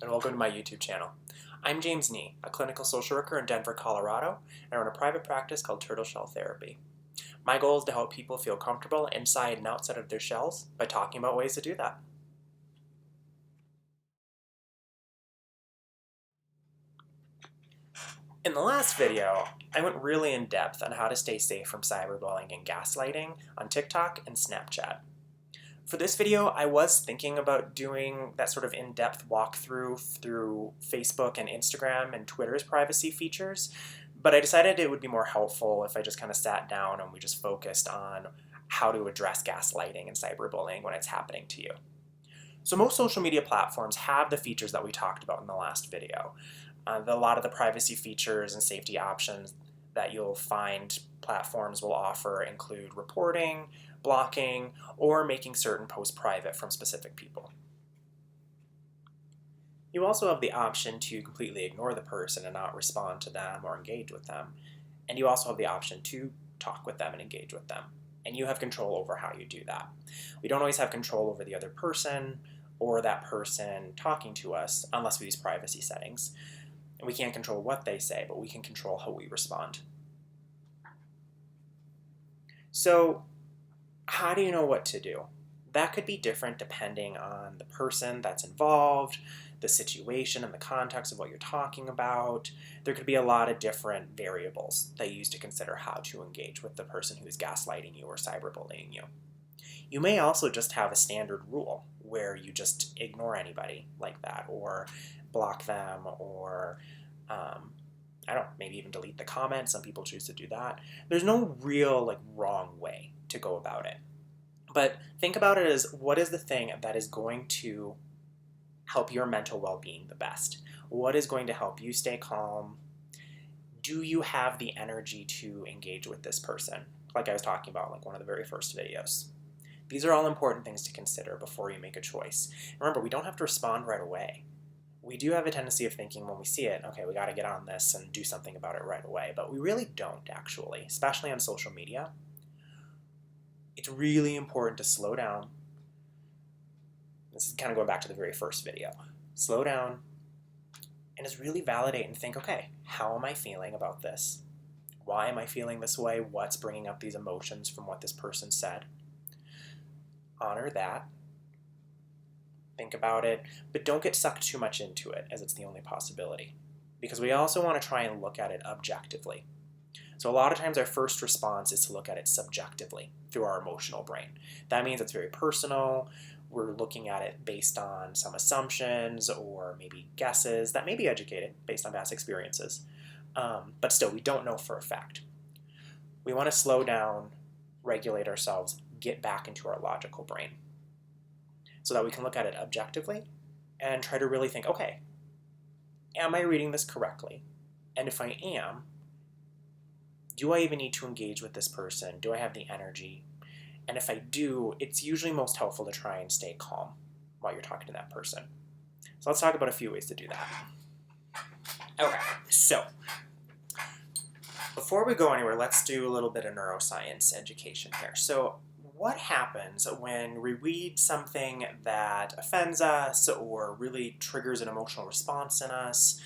and welcome to my YouTube channel. I'm James Nee, a clinical social worker in Denver, Colorado, and I run a private practice called Turtle Shell Therapy. My goal is to help people feel comfortable inside and outside of their shells by talking about ways to do that. In the last video, I went really in depth on how to stay safe from cyberbullying and gaslighting on TikTok and Snapchat. For this video, I was thinking about doing that sort of in-depth walkthrough through Facebook and Instagram and Twitter's privacy features, but I decided it would be more helpful if I just kind of sat down and we just focused on how to address gaslighting and cyberbullying when it's happening to you. So most social media platforms have the features that we talked about in the last video. A lot of the privacy features and safety options that you'll find platforms will offer include reporting, blocking, or making certain posts private from specific people. You also have the option to completely ignore the person and not respond to them or engage with them. And you also have the option to talk with them and engage with them. And you have control over how you do that. We don't always have control over the other person or that person talking to us unless we use privacy settings. And we can't control what they say, but we can control how we respond. So, how do you know what to do? That could be different depending on the person that's involved, the situation and the context of what you're talking about. There could be a lot of different variables that you use to consider how to engage with the person who is gaslighting you or cyberbullying you. You may also just have a standard rule where you just ignore anybody like that, or block them, or maybe even delete the comment. Some people choose to do that. There's no real wrong way to go about it. But think about it as, what is the thing that is going to help your mental well-being the best? What is going to help you stay calm? Do you have the energy to engage with this person? Like I was talking about, one of the very first videos. These are all important things to consider before you make a choice. Remember, we don't have to respond right away. We do have a tendency of thinking when we see it, okay, we got to get on this and do something about it right away, but we really don't actually, especially on social media. It's really important to slow down. This is kind of going back to the very first video. Slow down and just really validate and think, okay, how am I feeling about this? Why am I feeling this way? What's bringing up these emotions from what this person said? Honor that. Think about it, but don't get sucked too much into it as it's the only possibility. Because we also want to try and look at it objectively. So a lot of times our first response is to look at it subjectively through our emotional brain. That means it's very personal. We're looking at it based on some assumptions or maybe guesses that may be educated based on past experiences. But still, we don't know for a fact. We want to slow down, regulate ourselves, get back into our logical brain so that we can look at it objectively and try to really think, okay, am I reading this correctly? And if I am, do I even need to engage with this person? Do I have the energy? And if I do, it's usually most helpful to try and stay calm while you're talking to that person. So let's talk about a few ways to do that. Okay, so before we go anywhere, let's do a little bit of neuroscience education here. So what happens when we read something that offends us or really triggers an emotional response in us?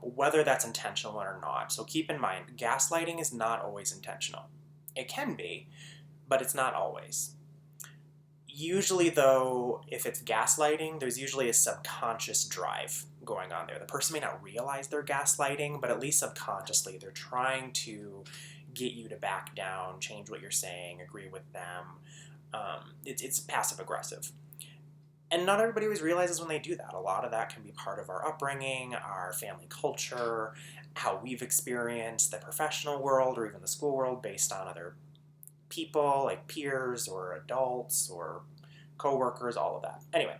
Whether that's intentional or not. So keep in mind, gaslighting is not always intentional. It can be, but it's not always. Usually, though, if it's gaslighting, there's usually a subconscious drive going on there. The person may not realize they're gaslighting, but at least subconsciously, they're trying to get you to back down, change what you're saying, agree with them. It's passive-aggressive. And not everybody always realizes when they do that. A lot of that can be part of our upbringing, our family culture, how we've experienced the professional world or even the school world based on other people, like peers or adults or coworkers, all of that. Anyway,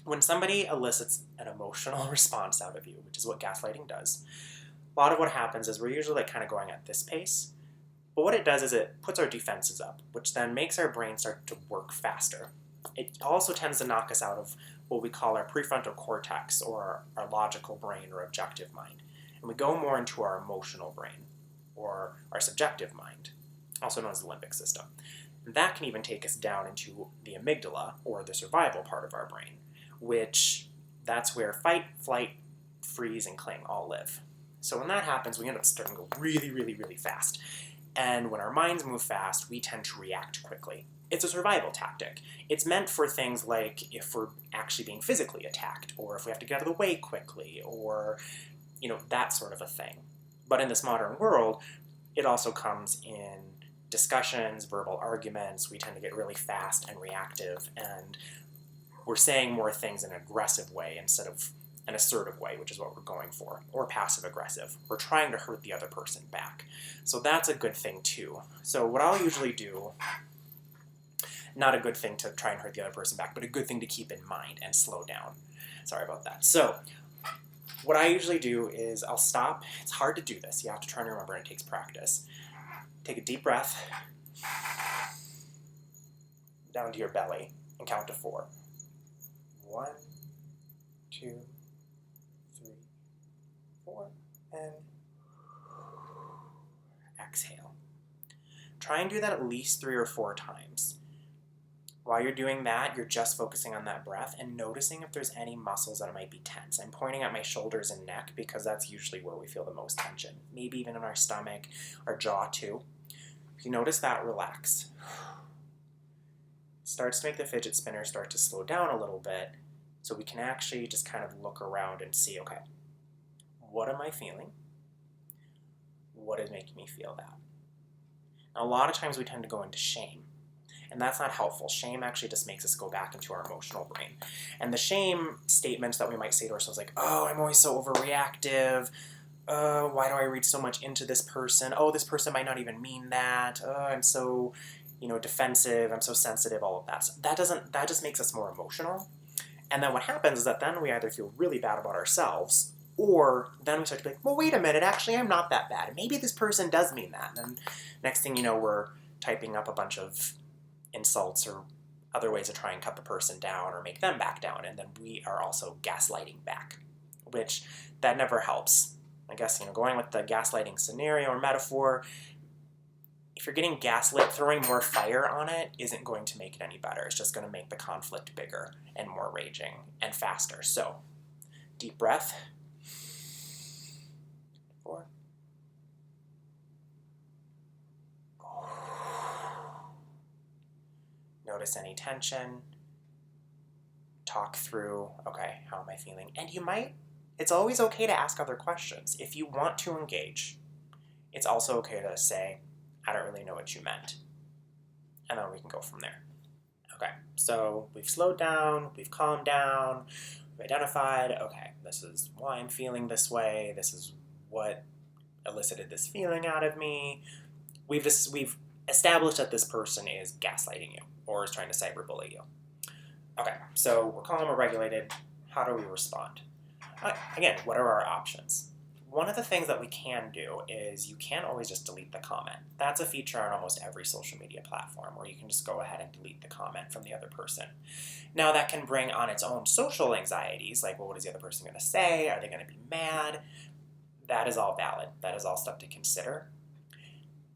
when somebody elicits an emotional response out of you, which is what gaslighting does, a lot of what happens is we're usually kind of going at this pace. But what it does is it puts our defenses up, which then makes our brain start to work faster. It also tends to knock us out of what we call our prefrontal cortex, or our logical brain or objective mind. And we go more into our emotional brain, or our subjective mind, also known as the limbic system. And that can even take us down into the amygdala, or the survival part of our brain, which That's where fight, flight, freeze, and cling all live. So when that happens, we end up starting to go really, really, really fast. And when our minds move fast, we tend to react quickly. It's a survival tactic. It's meant for things like if we're actually being physically attacked, or if we have to get out of the way quickly, or, that sort of a thing. But in this modern world, it also comes in discussions, verbal arguments. We tend to get really fast and reactive, and we're saying more things in an aggressive way instead of an assertive way, which is what we're going for, or passive-aggressive. We're trying to hurt the other person back. So that's a good thing too. So what I'll usually do, not a good thing to try and hurt the other person back, but a good thing to keep in mind and slow down. Sorry about that. So what I usually do is I'll stop. It's hard to do this. You have to try and remember, and it takes practice. Take a deep breath down to your belly and count to 4. 1, 2, 3, 4, and exhale. Try and do that at least 3 or 4 times. While you're doing that, you're just focusing on that breath and noticing if there's any muscles that might be tense. I'm pointing at my shoulders and neck because that's usually where we feel the most tension. Maybe even in our stomach, our jaw too. If you notice that, relax. Starts to make the fidget spinner start to slow down a little bit, so we can actually just kind of look around and see, okay, what am I feeling? What is making me feel that? Now, a lot of times we tend to go into shame, and that's not helpful. Shame actually just makes us go back into our emotional brain. And the shame statements that we might say to ourselves, like, oh, I'm always so overreactive. Why do I read so much into this person? Oh, this person might not even mean that. Oh, I'm so, defensive. I'm so sensitive, all of that. So that just makes us more emotional. And then what happens is that then we either feel really bad about ourselves, or then we start to be like, well, wait a minute, actually, I'm not that bad. Maybe this person does mean that. And then next thing you know, we're typing up a bunch of insults or other ways to try and cut the person down or make them back down. And then we are also gaslighting back, which that never helps. I guess, going with the gaslighting scenario or metaphor, if you're getting gaslit, throwing more fire on it isn't going to make it any better. It's just going to make the conflict bigger and more raging and faster. So, deep breath. 4. Notice any tension. Talk through, okay, how am I feeling? And it's always okay to ask other questions. If you want to engage, it's also okay to say, I don't really know what you meant. And then we can go from there. Okay, so we've slowed down, we've calmed down, we've identified, okay, this is why I'm feeling this way, this is what elicited this feeling out of me. We've established that this person is gaslighting you or is trying to cyberbully you. Okay, so we're calm, we're regulated. How do we respond? Again, what are our options? One of the things that we can do is you can't always just delete the comment. That's a feature on almost every social media platform where you can just go ahead and delete the comment from the other person. Now that can bring on its own social anxieties, like, well, what is the other person going to say? Are they going to be mad? That is all valid. That is all stuff to consider.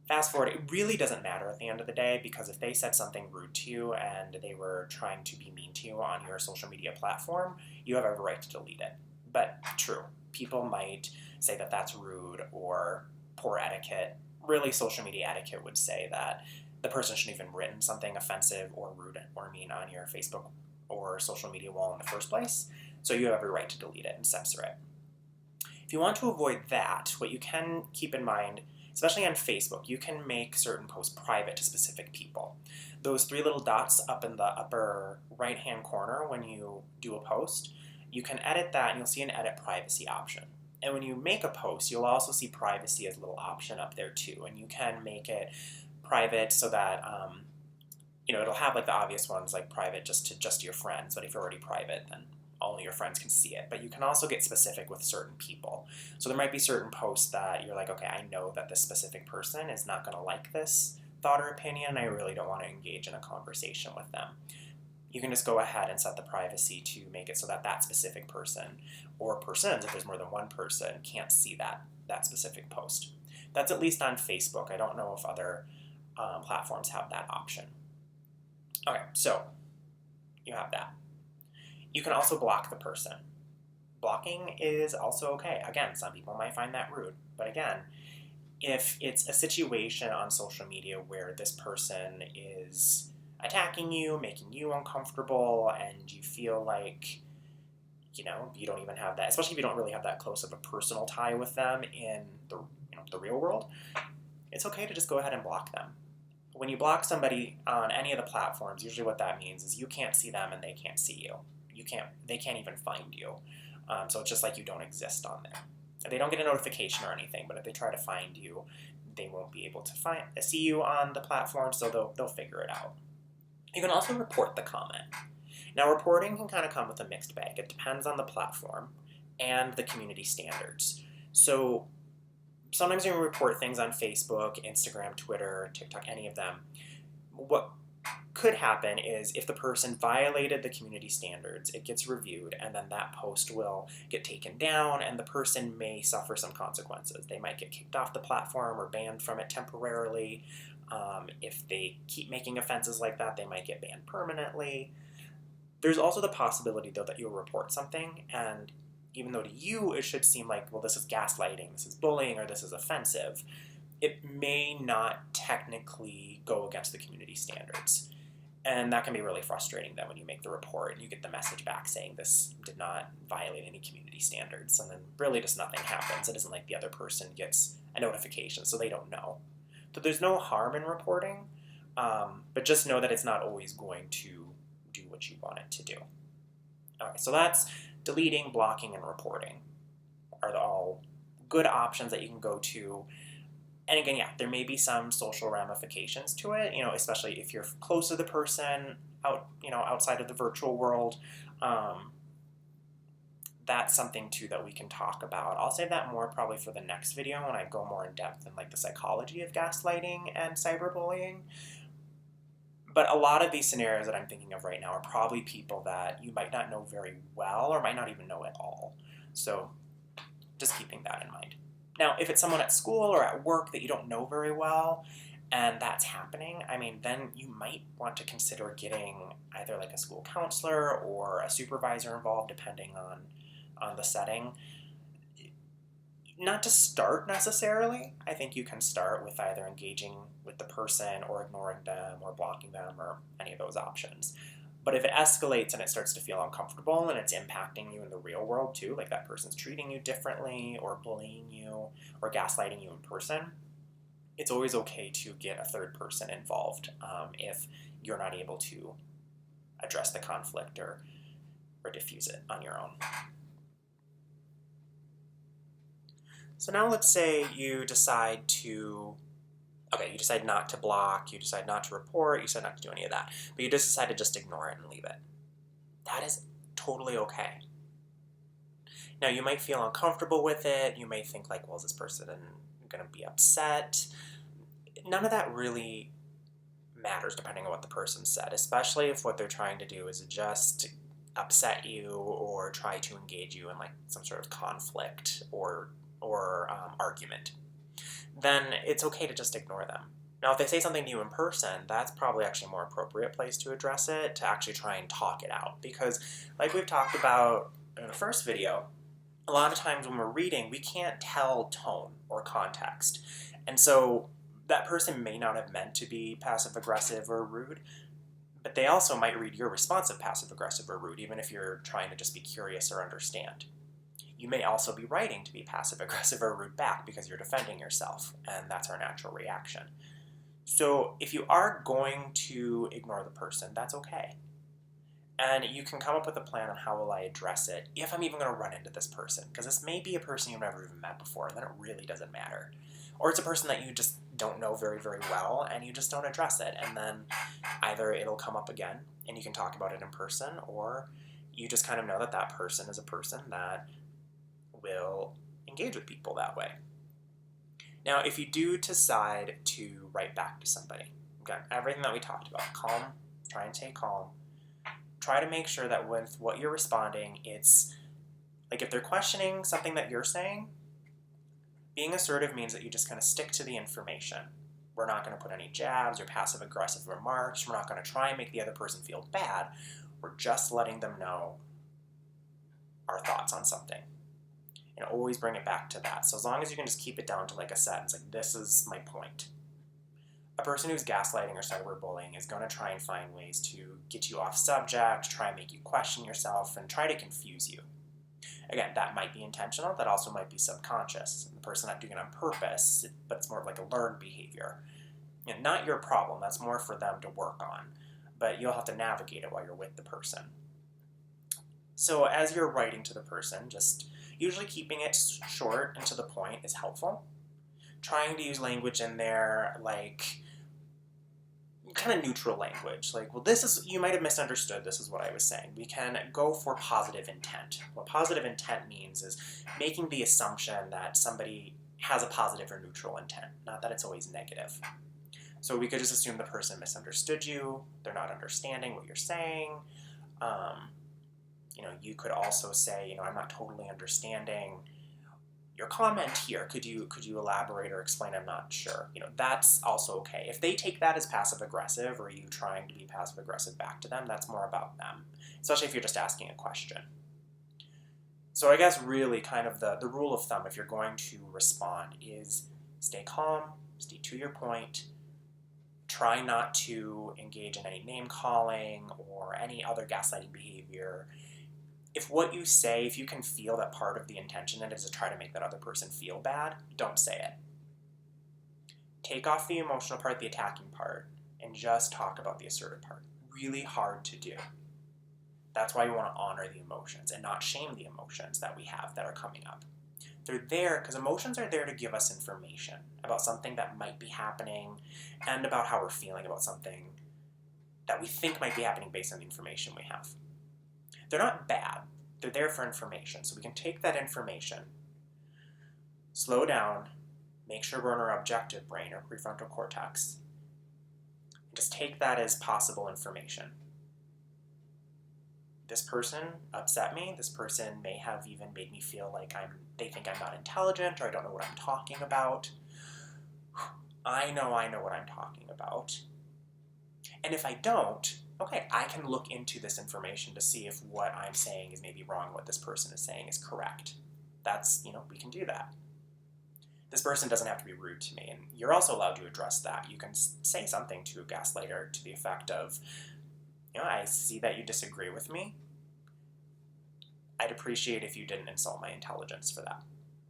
Fast forward, it really doesn't matter at the end of the day, because if they said something rude to you and they were trying to be mean to you on your social media platform, you have every right to delete it. But true, people might say that that's rude or poor etiquette. Really, social media etiquette would say that the person shouldn't even written something offensive or rude or mean on your Facebook or social media wall in the first place. So you have every right to delete it and censor it. If you want to avoid that, what you can keep in mind, especially on Facebook, you can make certain posts private to specific people. Those 3 little dots up in the upper right-hand corner when you do a post, you can edit that and you'll see an edit privacy option. And when you make a post, you'll also see privacy as a little option up there too. And you can make it private so that, it'll have like the obvious ones like private just to your friends. But if you're already private, then only your friends can see it. But you can also get specific with certain people. So there might be certain posts that you're like, okay, I know that this specific person is not going to like this thought or opinion. I really don't want to engage in a conversation with them. You can just go ahead and set the privacy to make it so that that specific person or persons, if there's more than one person, can't see that specific post. That's at least on Facebook. I don't know if other platforms have that option. Okay, so you have that. You can also block the person. blocking is also okay. Again, some people might find that rude, but again, if it's a situation on social media where this person is attacking you, making you uncomfortable, and you feel like, you don't even have that, especially if you don't really have that close of a personal tie with them in the real world, it's okay to just go ahead and block them. When you block somebody on any of the platforms, usually what that means is you can't see them and they can't see you. They can't even find you. So it's just like you don't exist on there. They don't get a notification or anything, but if they try to find you, they won't be able to see you on the platform, so they'll figure it out. You can also report the comment. Now, reporting can kind of come with a mixed bag. It depends on the platform and the community standards. So sometimes when you report things on Facebook, Instagram, Twitter, TikTok, any of them, what could happen is if the person violated the community standards, it gets reviewed, and then that post will get taken down, and the person may suffer some consequences. They might get kicked off the platform or banned from it temporarily. If they keep making offenses like that, they might get banned permanently. There's also the possibility, though, that you'll report something, and even though to you it should seem like, well, this is gaslighting, this is bullying, or this is offensive, it may not technically go against the community standards. And that can be really frustrating then when you make the report and you get the message back saying this did not violate any community standards, and then really just nothing happens. It isn't like the other person gets a notification, so they don't know. So there's no harm in reporting, but just know that it's not always going to do what you want it to do. Okay, so that's deleting, blocking, and reporting are all good options that you can go to. And again, yeah, there may be some social ramifications to it, especially if you're close to the person outside of the virtual world. That's something too that we can talk about. I'll save that more probably for the next video when I go more in depth in like the psychology of gaslighting and cyberbullying. But a lot of these scenarios that I'm thinking of right now are probably people that you might not know very well or might not even know at all. So just keeping that in mind. Now, if it's someone at school or at work that you don't know very well and that's happening, then you might want to consider getting either like a school counselor or a supervisor involved, depending on the setting. Not to start necessarily. I think you can start with either engaging with the person or ignoring them or blocking them or any of those options. But if it escalates and it starts to feel uncomfortable and it's impacting you in the real world too, like that person's treating you differently or bullying you or gaslighting you in person, it's always okay to get a third person involved if you're not able to address the conflict or diffuse it on your own. So now let's say you decide not to block, you decide not to report, you decide not to do any of that, but you just decide to just ignore it and leave it. That is totally okay. Now, you might feel uncomfortable with it. You may think like, well, is this person going to be upset? None of that really matters depending on what the person said, especially if what they're trying to do is just upset you or try to engage you in like some sort of conflict or argument. Then it's okay to just ignore them. Now, if they say something to you in person, that's probably actually a more appropriate place to address it, to actually try and talk it out. Because like we've talked about in the first video, a lot of times when we're reading, we can't tell tone or context. And so that person may not have meant to be passive-aggressive or rude, but they also might read your response as passive-aggressive or rude, even if you're trying to just be curious or understand. You may also be writing to be passive-aggressive or rude back because you're defending yourself, and that's our natural reaction. So if you are going to ignore the person, that's okay. And you can come up with a plan on how will I address it if I'm even going to run into this person, because this may be a person you've never even met before, and then it really doesn't matter. Or it's a person that you just don't know very, very well, and you just don't address it, and then either it'll come up again, and you can talk about it in person, or you just kind of know that that person is a person that will engage with people that way. Now, if you do decide to write back to somebody, again, everything that we talked about, calm, try and stay calm. Try to make sure that with what you're responding, it's like if they're questioning something that you're saying, being assertive means that you just kind of stick to the information. We're not going to put any jabs or passive-aggressive remarks. We're not going to try and make the other person feel bad. We're just letting them know our thoughts on something. And always bring it back to that. So as long as you can just keep it down to like a sentence, like, this is my point. A person who's gaslighting or cyberbullying is going to try and find ways to get you off subject, try and make you question yourself, and try to confuse you. Again, that might be intentional, that also might be subconscious. The person not doing it on purpose, but it's more of like a learned behavior. And not your problem, that's more for them to work on. But you'll have to navigate it while you're with the person. So as you're writing to the person, just usually keeping it short and to the point is helpful. Trying to use language in there like kind of neutral language, like, well, this is, you might have misunderstood, this is what I was saying. We can go for positive intent. What positive intent means is making the assumption that somebody has a positive or neutral intent, not that it's always negative. So we could just assume the person misunderstood you, they're not understanding what you're saying. You could also say, I'm not totally understanding your comment here. Could you elaborate or explain? I'm not sure. That's also okay. If they take that as passive-aggressive, or you trying to be passive-aggressive back to them, that's more about them, especially if you're just asking a question. So I guess really kind of the rule of thumb, if you're going to respond, is stay calm, stay to your point, try not to engage in any name-calling or any other gaslighting behavior. If what you say, if you can feel that part of the intention in it is to try to make that other person feel bad, don't say it. Take off the emotional part, the attacking part, and just talk about the assertive part. Really hard to do. That's why you want to honor the emotions and not shame the emotions that we have that are coming up. They're there because emotions are there to give us information about something that might be happening and about how we're feeling about something that we think might be happening based on the information we have. They're not bad. They're there for information. So we can take that information, slow down, make sure we're in our objective brain or prefrontal cortex, and just take that as possible information. This person upset me. This person may have even made me feel like they think I'm not intelligent, or I don't know what I'm talking about. I know what I'm talking about. And if I don't, okay, I can look into this information to see if what I'm saying is maybe wrong, what this person is saying is correct. That's, we can do that. This person doesn't have to be rude to me, and you're also allowed to address that. You can say something to a gaslighter to the effect of, I see that you disagree with me. I'd appreciate if you didn't insult my intelligence for that.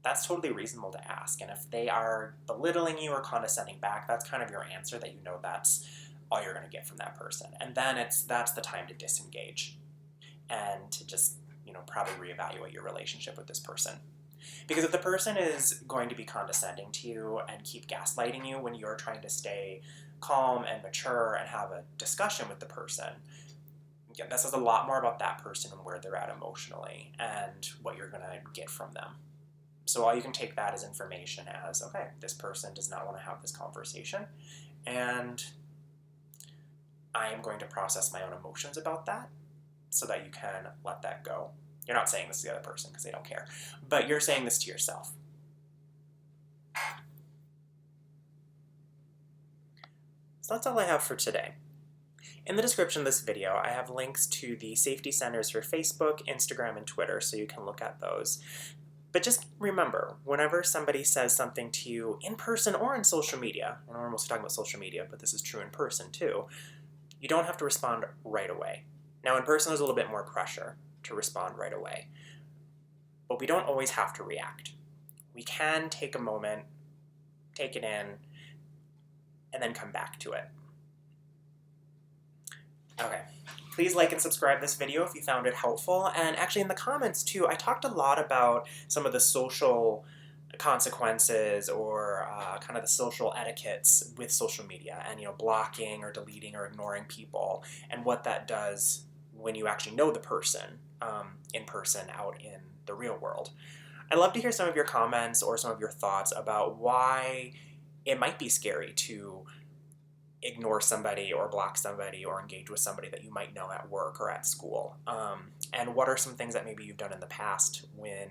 That's totally reasonable to ask, and if they are belittling you or condescending back, that's kind of your answer that that's all you're going to get from that person. And then that's the time to disengage and to just, probably reevaluate your relationship with this person. Because if the person is going to be condescending to you and keep gaslighting you when you're trying to stay calm and mature and have a discussion with the person, that says a lot more about that person and where they're at emotionally and what you're going to get from them. So all you can take that as information as, okay, this person does not want to have this conversation, and I am going to process my own emotions about that so that you can let that go. You're not saying this to the other person because they don't care, but you're saying this to yourself. So that's all I have for today. In the description of this video, I have links to the safety centers for Facebook, Instagram, and Twitter, so you can look at those. But just remember, whenever somebody says something to you in person or on social media, and we're mostly talking about social media, but this is true in person too, you don't have to respond right away. Now, in person, there's a little bit more pressure to respond right away, but we don't always have to react. We can take a moment, take it in, and then come back to it. Okay, please like and subscribe this video if you found it helpful, and actually in the comments too, I talked a lot about some of the social consequences or kind of the social etiquettes with social media and, blocking or deleting or ignoring people and what that does when you actually know the person in person out in the real world. I'd love to hear some of your comments or some of your thoughts about why it might be scary to ignore somebody or block somebody or engage with somebody that you might know at work or at school. And what are some things that maybe you've done in the past when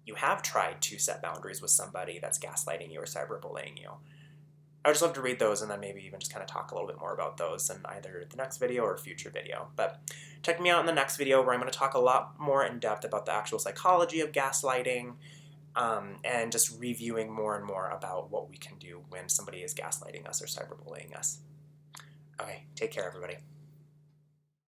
you have tried to set boundaries with somebody that's gaslighting you or cyberbullying you? I would just love to read those and then maybe even just kind of talk a little bit more about those in either the next video or a future video. But check me out in the next video where I'm going to talk a lot more in depth about the actual psychology of gaslighting, and just reviewing more and more about what we can do when somebody is gaslighting us or cyberbullying us. Okay, take care, everybody.